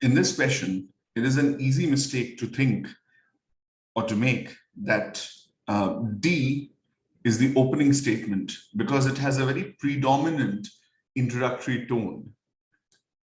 In this question, it is an easy mistake to think or to make that D is the opening statement because it has a very predominant introductory tone.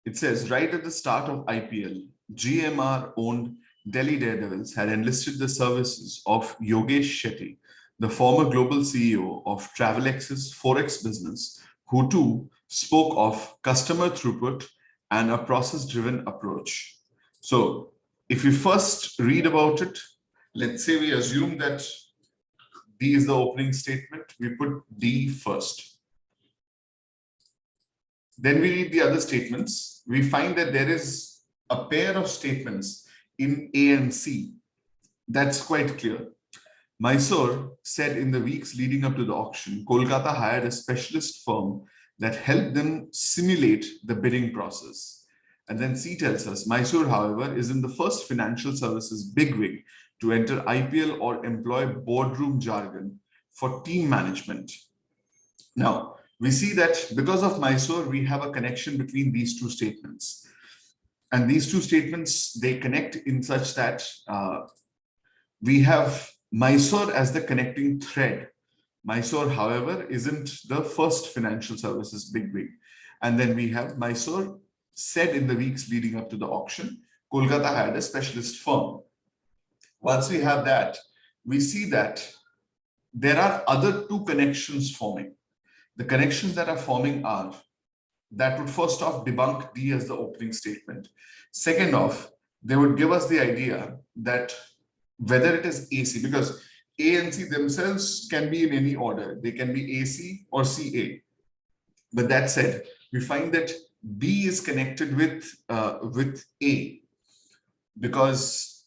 It says right at the start of IPL, GMR owned Delhi Daredevils had enlisted the services of Yogesh Shetty, the former global CEO of Travelex's Forex business, who too spoke of customer throughput and a process driven approach. So, if we first read about it, let's say we assume that D is the opening statement, we put D first. Then we read the other statements. We find that there is a pair of statements in A and C. That's quite clear. Mysore said in the weeks leading up to the auction, Kolkata hired a specialist firm that helped them simulate the bidding process. And then C tells us, Mysore, however, is in the first financial services bigwig to enter IPL or employ boardroom jargon for team management. Now, we see that because of Mysore, we have a connection between these two statements. And these two statements, they connect in such that we have Mysore as the connecting thread. Mysore, however, isn't the first financial services bigwig. And then we have Mysore said in the weeks leading up to the auction, Kolkata hired a specialist firm. Once we have that, we see that there are other two connections forming. The connections that are forming are that would first off debunk D as the opening statement. Second off, they would give us the idea that whether it is AC, because A and C themselves can be in any order. They can be AC or CA. But that said, we find that B is connected with A because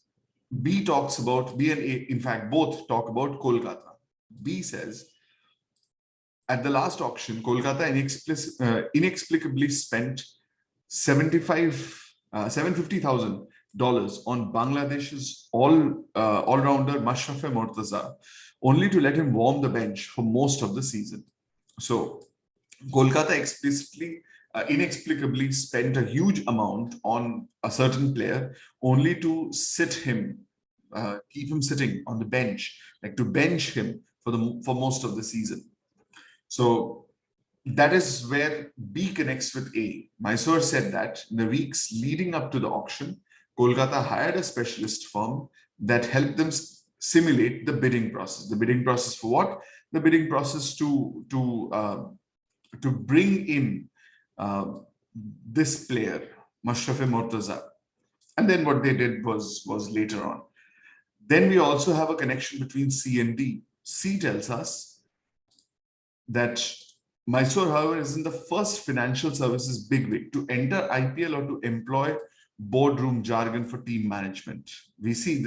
B talks about, B and A, in fact, both talk about Kolkata. B says, at the last auction, Kolkata inexplicably spent $750,000 on Bangladesh's all-rounder Mashrafe Mortaza, only to let him warm the bench for most of the season. So, Kolkata inexplicably spent a huge amount on a certain player, only to keep him sitting on the bench, like to bench him for most of the season. So that is where B connects with A. Mysore said that in the weeks leading up to the auction, Kolkata hired a specialist firm that helped them simulate the bidding process. The bidding process for what? The bidding process to bring in this player, Mashrafe Mortaza. And then what they did was later on. Then we also have a connection between C and D. C tells us that Mysore, however, isn't the first financial services bigwig to enter IPL or to employ boardroom jargon for team management. We see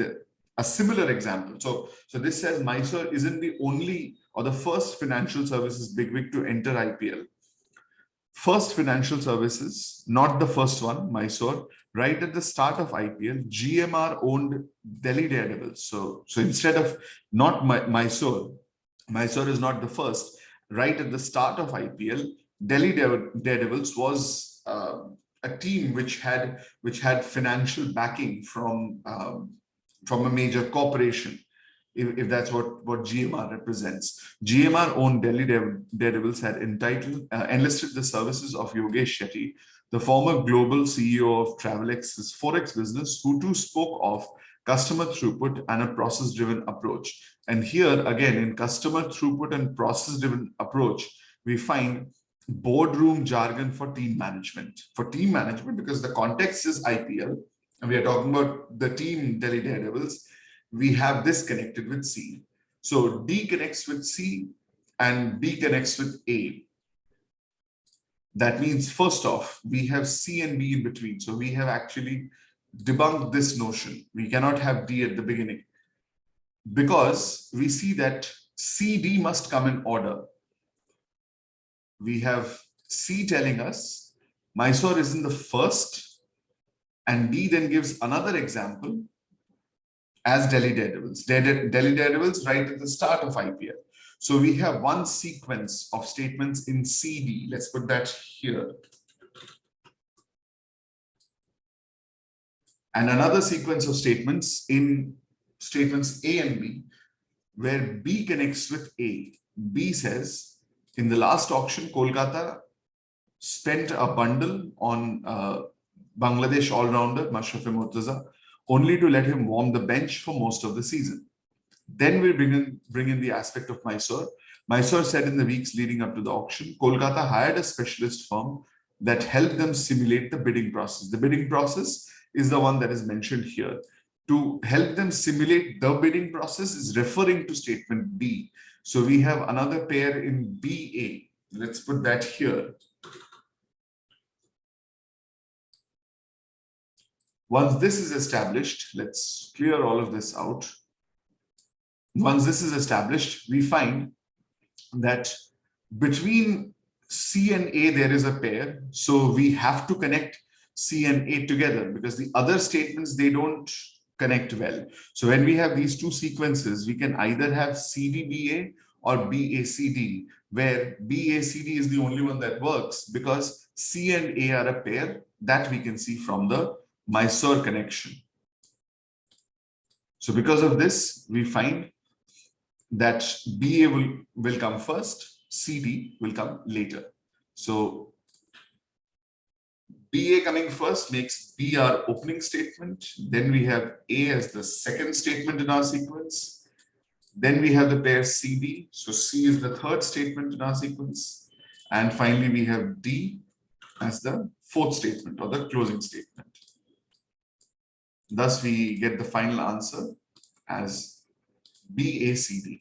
a similar example. So this says Mysore isn't the only or the first financial services bigwig to enter IPL. First financial services, not the first one, Mysore, right at the start of IPL, GMR owned Delhi Daredevils. So instead of not Mysore is not the first. Right at the start of IPL, Delhi Daredevils was a team which had financial backing from a major corporation, if that's what GMR represents. GMR owned Delhi Daredevils had enlisted the services of Yogesh Shetty, the former global CEO of Travelex's Forex business, who too spoke of customer throughput and a process-driven approach. And here, again, in customer throughput and process-driven approach, we find boardroom jargon for team management. For team management, because the context is IPL, and we are talking about the team Delhi Daredevils, we have this connected with C. So D connects with C and B connects with A. That means, first off, we have C and B in between. So we have actually debunk this notion. We cannot have D at the beginning because we see that CD must come in order. We have C telling us Mysore is in the first, and D then gives another example as Delhi Daredevils. Delhi Daredevils right at the start of IPL. So we have one sequence of statements in CD. Let's put that here. and another sequence of statements in statements A and B, where B connects with A. B says, in the last auction, Kolkata spent a bundle on Bangladesh all-rounder Mashrafe Mortaza, only to let him warm the bench for most of the season. Then we bring in the aspect of Mysore. Mysore said in the weeks leading up to the auction, Kolkata hired a specialist firm that helped them simulate the bidding process. The bidding process is the one that is mentioned here. To help them simulate the bidding process is referring to statement B. So we have another pair in BA. Let's put that here. Once this is established, let's clear all of this out. Once this is established, we find that between C and A, there is a pair. So we have to connect C and A together because the other statements, they don't connect well. So when we have these two sequences, we can either have CDBA or BACD, where BACD is the only one that works because C and A are a pair that we can see from the Mysore connection. So because of this, we find that BA will come first, CD will come later. So BA coming first makes B our opening statement. Then we have A as the second statement in our sequence. Then we have the pair CD. So C is the third statement in our sequence. And finally, we have D as the fourth statement or the closing statement. Thus, we get the final answer as BACD.